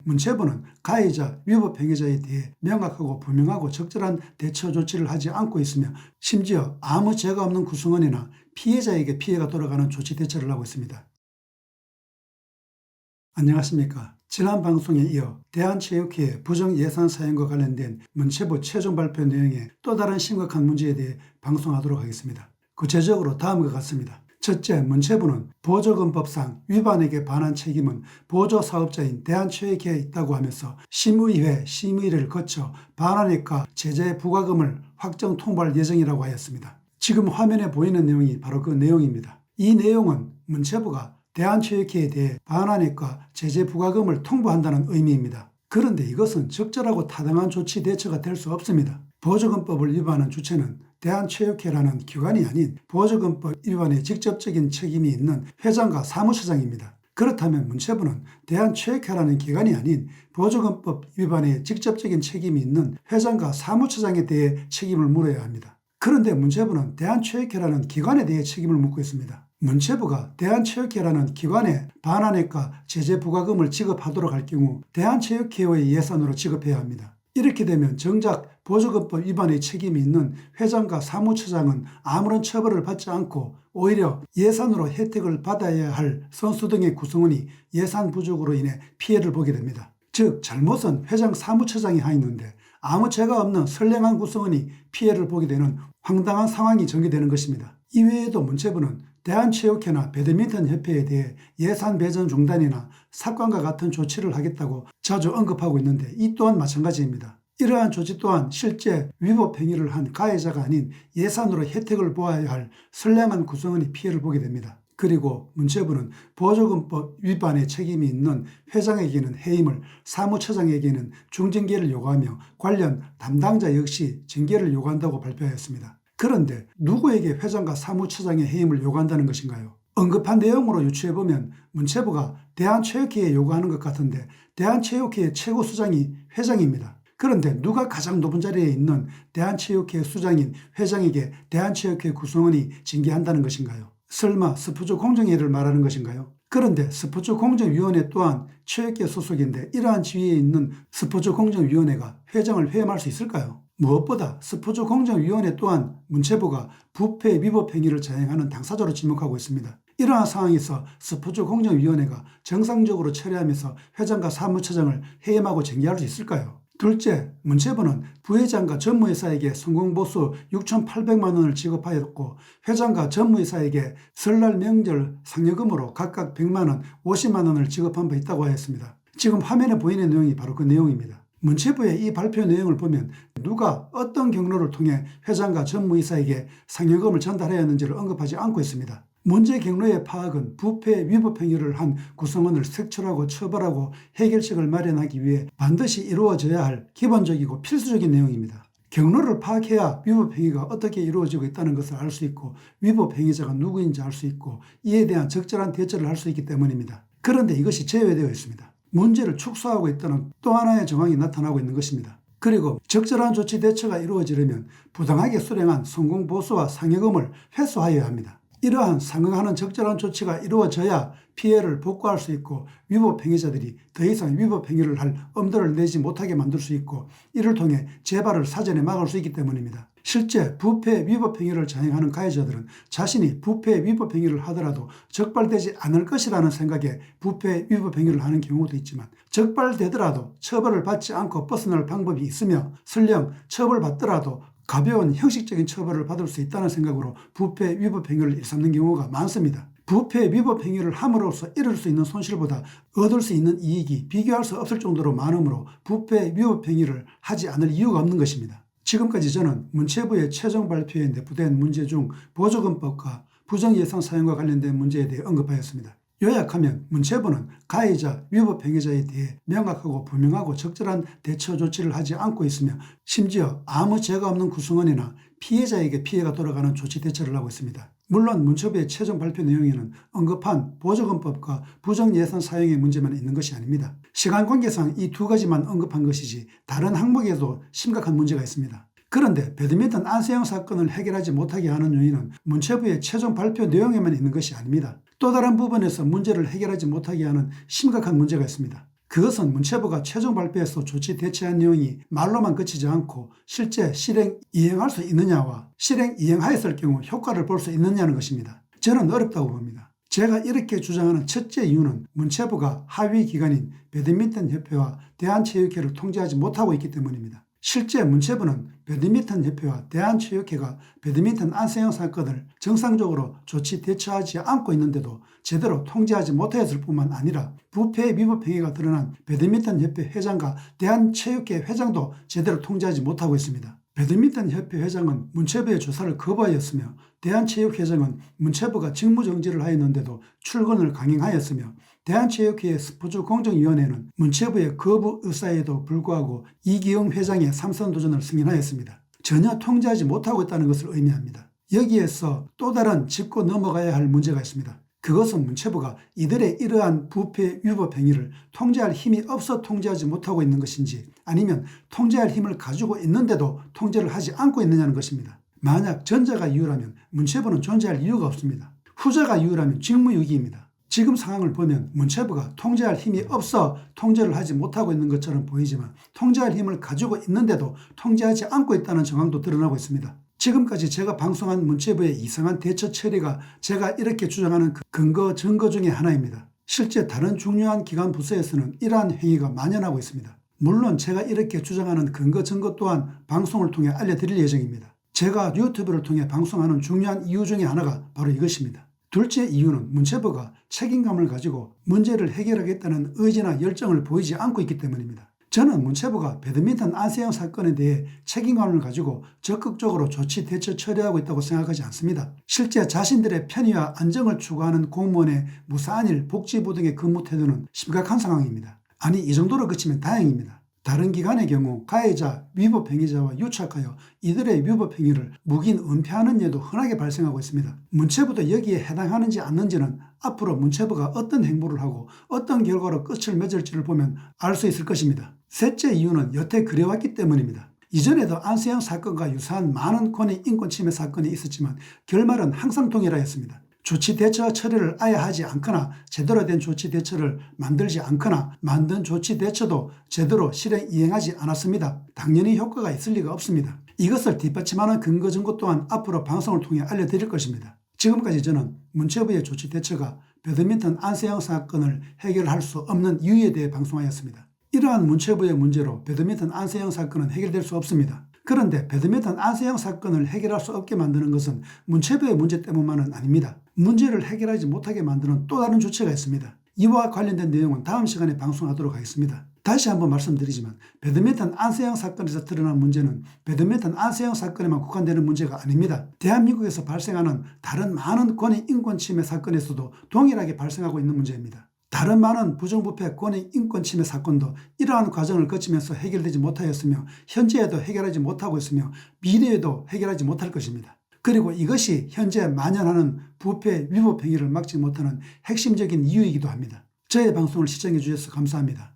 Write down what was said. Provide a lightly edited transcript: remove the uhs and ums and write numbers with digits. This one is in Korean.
문체부는 가해자, 위법 행위자에 대해 명확하고 분명하고 적절한 대처 조치를 하지 않고 있으며 심지어 아무 죄가 없는 구성원이나 피해자에게 피해가 돌아가는 조치 대처를 하고 있습니다. 안녕하십니까. 지난 방송에 이어 대한체육회의 부정예산 사용과 관련된 문체부 최종 발표 내용의 또 다른 심각한 문제에 대해 방송하도록 하겠습니다. 구체적으로 다음과 같습니다. 첫째, 문체부는 보조금법상 위반에게 반한 책임은 보조사업자인 대한체육회에 있다고 하면서 심의회 심의를 거쳐 반환액과 제재 부과금을 확정 통보할 예정이라고 하였습니다. 지금 화면에 보이는 내용이 바로 그 내용입니다. 이 내용은 문체부가 대한체육회에 대해 반환액과 제재 부과금을 통보한다는 의미입니다. 그런데 이것은 적절하고 타당한 조치 대처가 될 수 없습니다. 보조금법을 위반한 주체는 대한체육회라는 기관이 아닌 보조금법 위반에 직접적인 책임이 있는 회장과 사무처장입니다. 그렇다면 문체부는 대한체육회라는 기관이 아닌 보조금법 위반에 직접적인 책임이 있는 회장과 사무처장에 대해 책임을 물어야 합니다. 그런데 문체부는 대한체육회라는 기관에 대해 책임을 묻고 있습니다. 문체부가 대한체육회라는 기관에 반환액과 제재 부과금을 지급하도록 할 경우 대한체육회의 예산으로 지급해야 합니다. 이렇게 되면 정작 보조금법 위반의 책임이 있는 회장과 사무처장은 아무런 처벌을 받지 않고 오히려 예산으로 혜택을 받아야 할 선수 등의 구성원이 예산 부족으로 인해 피해를 보게 됩니다. 즉 잘못은 회장 사무처장이 하였는데 아무 죄가 없는 선량한 구성원이 피해를 보게 되는 황당한 상황이 전개되는 것입니다. 이외에도 문체부는 대한체육회나 배드민턴협회에 대해 예산 배정 중단이나 삭감과 같은 조치를 하겠다고 자주 언급하고 있는데 이 또한 마찬가지입니다. 이러한 조치 또한 실제 위법 행위를 한 가해자가 아닌 예산으로 혜택을 보아야 할 선량한 구성원이 피해를 보게 됩니다. 그리고 문체부는 보조금법 위반의 책임이 있는 회장에게는 해임을, 사무처장에게는 중징계를 요구하며 관련 담당자 역시 징계를 요구한다고 발표하였습니다. 그런데 누구에게 회장과 사무처장의 해임을 요구한다는 것인가요? 언급한 내용으로 유추해보면 문체부가 대한체육회에 요구하는 것 같은데 대한체육회의 최고 수장이 회장입니다. 그런데 누가 가장 높은 자리에 있는 대한체육회 수장인 회장에게 대한체육회 구성원이 징계한다는 것인가요? 설마 스포츠 공정위를 말하는 것인가요? 그런데 스포츠 공정위원회 또한 체육회 소속인데 이러한 지위에 있는 스포츠 공정위원회가 회장을 해임할 수 있을까요? 무엇보다 스포츠 공정위원회 또한 문체부가 부패 위법 행위를 자행하는 당사자로 지목하고 있습니다. 이러한 상황에서 스포츠 공정위원회가 정상적으로 처리하면서 회장과 사무처장을 해임하고 징계할 수 있을까요? 둘째, 문체부는 부회장과 전무이사에게 성공보수 6,800만 원을 지급하였고 회장과 전무이사에게 설날 명절 상여금으로 각각 100만 원, 50만 원을 지급한 바 있다고 하였습니다. 지금 화면에 보이는 내용이 바로 그 내용입니다. 문체부의 이 발표 내용을 보면 누가 어떤 경로를 통해 회장과 전무이사에게 상여금을 전달하였는지를 언급하지 않고 있습니다. 문제 경로의 파악은 부패 위법 행위를 한 구성원을 색출하고 처벌하고 해결책을 마련하기 위해 반드시 이루어져야 할 기본적이고 필수적인 내용입니다. 경로를 파악해야 위법 행위가 어떻게 이루어지고 있다는 것을 알 수 있고 위법 행위자가 누구인지 알 수 있고 이에 대한 적절한 대처를 할 수 있기 때문입니다. 그런데 이것이 제외되어 있습니다. 문제를 축소하고 있다는 또 하나의 정황이 나타나고 있는 것입니다. 그리고 적절한 조치 대처가 이루어지려면 부당하게 수령한 성공보수와 상여금을 회수하여야 합니다. 이러한 상응하는 적절한 조치가 이루어져야 피해를 복구할 수 있고 위법 행위자들이 더 이상 위법 행위를 할 엄두를 내지 못하게 만들 수 있고 이를 통해 재발을 사전에 막을 수 있기 때문입니다. 실제 부패 위법 행위를 자행하는 가해자들은 자신이 부패 위법 행위를 하더라도 적발되지 않을 것이라는 생각에 부패 위법 행위를 하는 경우도 있지만 적발되더라도 처벌을 받지 않고 벗어날 방법이 있으며 설령 처벌받더라도 가벼운 형식적인 처벌을 받을 수 있다는 생각으로 부패 위법 행위를 일삼는 경우가 많습니다. 부패 위법 행위를 함으로써 이룰 수 있는 손실보다 얻을 수 있는 이익이 비교할 수 없을 정도로 많으므로 부패 위법 행위를 하지 않을 이유가 없는 것입니다. 지금까지 저는 문체부의 최종 발표에 내포된 문제 중 보조금법과 부정예산 사용과 관련된 문제에 대해 언급하였습니다. 요약하면 문체부는 가해자, 위법 행위자에 대해 명확하고 분명하고 적절한 대처 조치를 하지 않고 있으며 심지어 아무 죄가 없는 구성원이나 피해자에게 피해가 돌아가는 조치 대처를 하고 있습니다. 물론 문체부의 최종 발표 내용에는 언급한 보조금법과 부정예산 사용의 문제만 있는 것이 아닙니다. 시간 관계상 이 두 가지만 언급한 것이지 다른 항목에도 심각한 문제가 있습니다. 그런데 배드민턴 안세영 사건을 해결하지 못하게 하는 요인은 문체부의 최종 발표 내용에만 있는 것이 아닙니다. 또 다른 부분에서 문제를 해결하지 못하게 하는 심각한 문제가 있습니다. 그것은 문체부가 최종 발표에서 조치 대처한 내용이 말로만 그치지 않고 실제 실행 이행할 수 있느냐와 실행 이행하였을 경우 효과를 볼 수 있느냐는 것입니다. 저는 어렵다고 봅니다. 제가 이렇게 주장하는 첫째 이유는 문체부가 하위 기관인 배드민턴 협회와 대한체육회를 통제하지 못하고 있기 때문입니다. 실제 문체부는 배드민턴 협회와 대한체육회가 배드민턴 안세영 사건을 정상적으로 조치 대처하지 않고 있는데도 제대로 통제하지 못하였을 뿐만 아니라 부패 위법 행위가 드러난 배드민턴 협회 회장과 대한체육회 회장도 제대로 통제하지 못하고 있습니다. 배드민턴 협회 회장은 문체부의 조사를 거부하였으며 대한체육회장은 문체부가 직무정지를 하였는데도 출근을 강행하였으며 대한체육회 스포츠공정위원회는 문체부의 거부 의사에도 불구하고 이기영 회장의 3선 도전을 승인하였습니다. 전혀 통제하지 못하고 있다는 것을 의미합니다. 여기에서 또 다른 짚고 넘어가야 할 문제가 있습니다. 그것은 문체부가 이들의 이러한 부패 위법 행위를 통제할 힘이 없어 통제하지 못하고 있는 것인지 아니면 통제할 힘을 가지고 있는데도 통제를 하지 않고 있느냐는 것입니다. 만약 전자가 이유라면 문체부는 존재할 이유가 없습니다. 후자가 이유라면 직무유기입니다. 지금 상황을 보면 문체부가 통제할 힘이 없어 통제를 하지 못하고 있는 것처럼 보이지만 통제할 힘을 가지고 있는데도 통제하지 않고 있다는 정황도 드러나고 있습니다. 지금까지 제가 방송한 문체부의 이상한 대처 처리가 제가 이렇게 주장하는 근거 증거 중에 하나입니다. 실제 다른 중요한 기관 부서에서는 이러한 행위가 만연하고 있습니다. 물론 제가 이렇게 주장하는 근거 증거 또한 방송을 통해 알려드릴 예정입니다. 제가 유튜브를 통해 방송하는 중요한 이유 중에 하나가 바로 이것입니다. 둘째 이유는 문체부가 책임감을 가지고 문제를 해결하겠다는 의지나 열정을 보이지 않고 있기 때문입니다. 저는 문체부가 배드민턴 안세영 사건에 대해 책임감을 가지고 적극적으로 조치 대처 처리하고 있다고 생각하지 않습니다. 실제 자신들의 편의와 안정을 추구하는 공무원의 무사한 일, 복지부 등의 근무 태도는 심각한 상황입니다. 아니 이 정도로 그치면 다행입니다. 다른 기관의 경우 가해자, 위법 행위자와 유착하여 이들의 위법 행위를 묵인 은폐하는 예도 흔하게 발생하고 있습니다. 문체부도 여기에 해당하는지 않는지는 앞으로 문체부가 어떤 행보를 하고 어떤 결과로 끝을 맺을지를 보면 알 수 있을 것입니다. 셋째 이유는 여태 그래왔기 때문입니다. 이전에도 안세영 사건과 유사한 많은 권익 인권 침해 사건이 있었지만 결말은 항상 동일하였습니다. 조치 대처 처리를 아예 하지 않거나 제대로 된 조치 대처를 만들지 않거나 만든 조치 대처도 제대로 실행 이행하지 않았습니다. 당연히 효과가 있을 리가 없습니다. 이것을 뒷받침하는 근거 증거 또한 앞으로 방송을 통해 알려드릴 것입니다. 지금까지 저는 문체부의 조치 대처가 배드민턴 안세영 사건을 해결할 수 없는 이유에 대해 방송하였습니다. 이러한 문체부의 문제로 배드민턴 안세영 사건은 해결될 수 없습니다. 그런데 배드민턴 안세영 사건을 해결할 수 없게 만드는 것은 문체부의 문제 때문만은 아닙니다. 문제를 해결하지 못하게 만드는 또 다른 조치가 있습니다. 이와 관련된 내용은 다음 시간에 방송하도록 하겠습니다. 다시 한번 말씀드리지만 배드민턴 안세영 사건에서 드러난 문제는 배드민턴 안세영 사건에만 국한되는 문제가 아닙니다. 대한민국에서 발생하는 다른 많은 권익 인권 침해 사건에서도 동일하게 발생하고 있는 문제입니다. 다른 많은 부정부패 권익 인권 침해 사건도 이러한 과정을 거치면서 해결되지 못하였으며 현재에도 해결하지 못하고 있으며 미래에도 해결하지 못할 것입니다. 그리고 이것이 현재 만연하는 부패 위법 행위를 막지 못하는 핵심적인 이유이기도 합니다. 저의 방송을 시청해 주셔서 감사합니다.